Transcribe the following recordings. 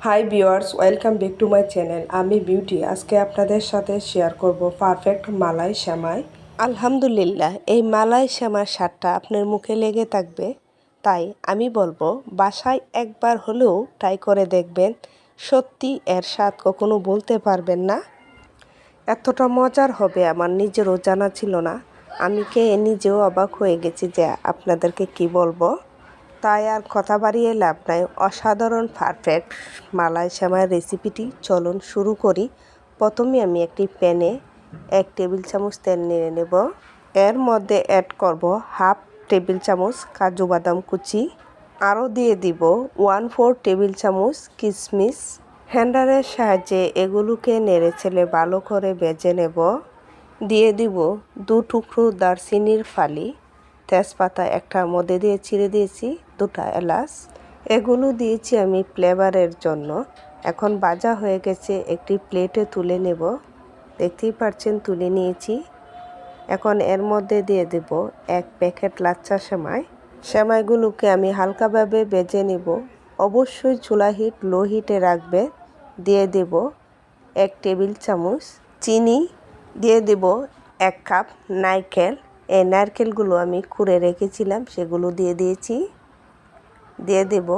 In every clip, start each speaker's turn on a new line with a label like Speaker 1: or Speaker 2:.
Speaker 1: Hi viewers, welcome back to my channel. আমি beauty. আজকে আপনাদের সাথে শেয়ার করব পারফেক্ট মালাই সেমাই। আলহামদুলিল্লাহ, এই মালাই সেমাই স্বাদটা আপনার মুখে লেগে থাকবে। তাই আমি বলবো বাসায় একবার হলেও ট্রাই করে দেখবেন। সত্যি এর স্বাদ কখনো বলতে পারবেন না। এতটা মজার হবে আমার নিজেরও জানা ছিল না। আমি নিজেও অবাক হয়ে গেছি যে আপনাদেরকে কি বলবো। তাই আর কথা বাড়িয়ে লাভ নাই। অসাধারণ পারফেক্ট মালাই সেমাইয়ের রেসিপিটি চলুন শুরু করি। প্রথমে আমি একটি প্যানে 1 টেবিল চামচ তেল নিয়ে নেব। এর মধ্যে অ্যাড করব হাফ টেবিল চামচ কাজু বাদাম কুচি। আরও দিয়ে দিব 1/4 টেবিল চামচ কিশমিশ। হ্যান্ডারের সাহায্যে এগুলোকে নেড়ে চেড়ে ভালো করে ভেজে নেব। দিয়ে দিব 2 টুকরো দারচিনির ফালি, তেজপাতা একটার মধ্যে দিয়ে ছিঁড়ে দিয়েছি, 2টা এলাচ। এগুলো দিয়েছি আমি ফ্লেভারের জন্য। এখন ভাজা হয়ে গেছে, একটি প্লেটে তুলে নেব। দেখতেই পাচ্ছেন তুলে নিয়েছি। এখন এর মধ্যে দিয়ে দেব 1 প্যাকেট লাচ্চা সেমাই। সেমাইগুলোকে আমি হালকাভাবে ভেজে নেব। অবশ্যই চুলা হিট লো হিটে রাখবে। দিয়ে দেব 1 টেবিল চামচ চিনি। দিয়ে দেব 1 কাপ নারকেল। এই নারকেলগুলো আমি কুড়ে রেখেছিলাম, সেগুলো দিয়ে দিয়েছি। দিয়ে দেব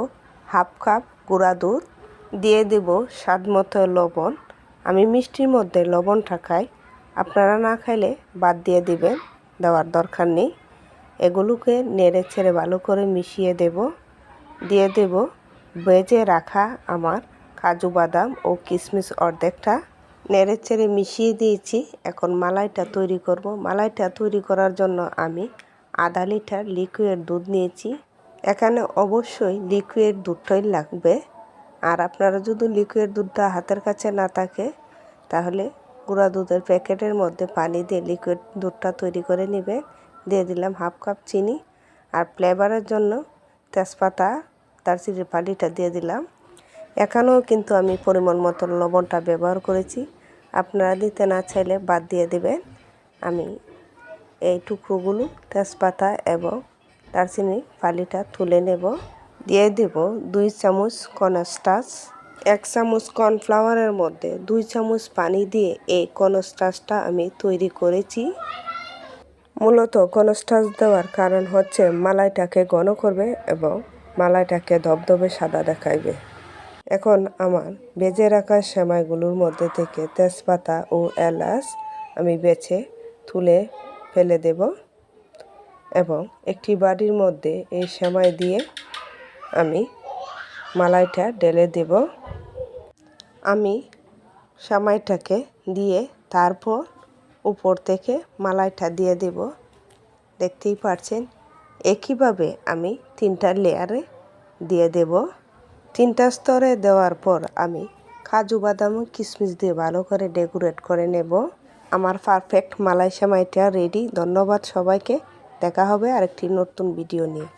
Speaker 1: হাফ কাপ গুঁড়া দুধ। দিয়ে দেব স্বাদ মতো লবণ। আমি মিষ্টির মধ্যে লবণটা খাই, আপনারা না খাইলে বাদ দিয়ে দিবেন, দেওয়ার দরকার নেই। এগুলোকে নেড়ে ছেড়ে ভালো করে মিশিয়ে দেব। দিয়ে দেব ভেজে রাখা আমার কাজু বাদাম ও কিশমিশ অর্ধেকটা। নেড়ে চেড়ে মিশিয়ে দিয়েছি। এখন মালাইটা তৈরি করব। মালাইটা তৈরি করার জন্য আমি আধা লিটার লিকুইড দুধ নিয়েছি। এখানে অবশ্যই লিকুইড দুধটাই লাগবে। আর আপনারা যদি লিকুইড দুধটা হাতের কাছে না থাকে তাহলে গুঁড়া দুধের প্যাকেটের মধ্যে পানি দিয়ে লিকুইড দুধটা তৈরি করে নেবে। দিয়ে দিলাম হাফ কাপ চিনি। আর ফ্লেভারের জন্য তেজপাতা, দারচিনির ফালিটা দিয়ে দিলাম। এখানেও কিন্তু আমি পরিমাণ মতো লবণটা ব্যবহার করেছি, আপনারা দিতে না চাইলে বাদ দিয়ে দেবেন। আমি এই টুকরোগুলো তেজপাতা এবং দারচিনির ফালিটা তুলে নেব। দিয়ে দেব 2 চামচ কর্নস্টার্চ। 1 চামচ কর্নফ্লাওয়ারের মধ্যে 2 চামচ পানি দিয়ে এই কর্নস্টার্চটা আমি তৈরি করেছি। মূলত কর্নস্টার্চ দেওয়ার কারণ হচ্ছে মালাইটাকে ঘন করবে এবং মালাইটাকে ধবধবে সাদা দেখাইবে। এখন আমার ভেজে রাখা সেমাইগুলোর মধ্যে থেকে তেজপাতা ও এলাচ আমি বেছে তুলে ফেলে দেব এবং একটি বাটির মধ্যে এই সেমাই দিয়ে আমি মালাইটা ঢেলে দেব। আমি সেমাইটাকে দিয়ে তারপর উপর থেকে মালাইটা দিয়ে দেব। দেখতেই পাচ্ছেন একইভাবে আমি 3টা লেয়ারে দিয়ে দেব। 3টা স্তরে দেওয়ার পর আমি কাজু বাদাম ও কিশমিশ দিয়ে ভালো করে ডেকোরেট করে নেব। আমার পারফেক্ট মালাই সেমাইটা রেডি। ধন্যবাদ সবাইকে। দেখা হবে আরেকটি নতুন ভিডিও নিয়ে।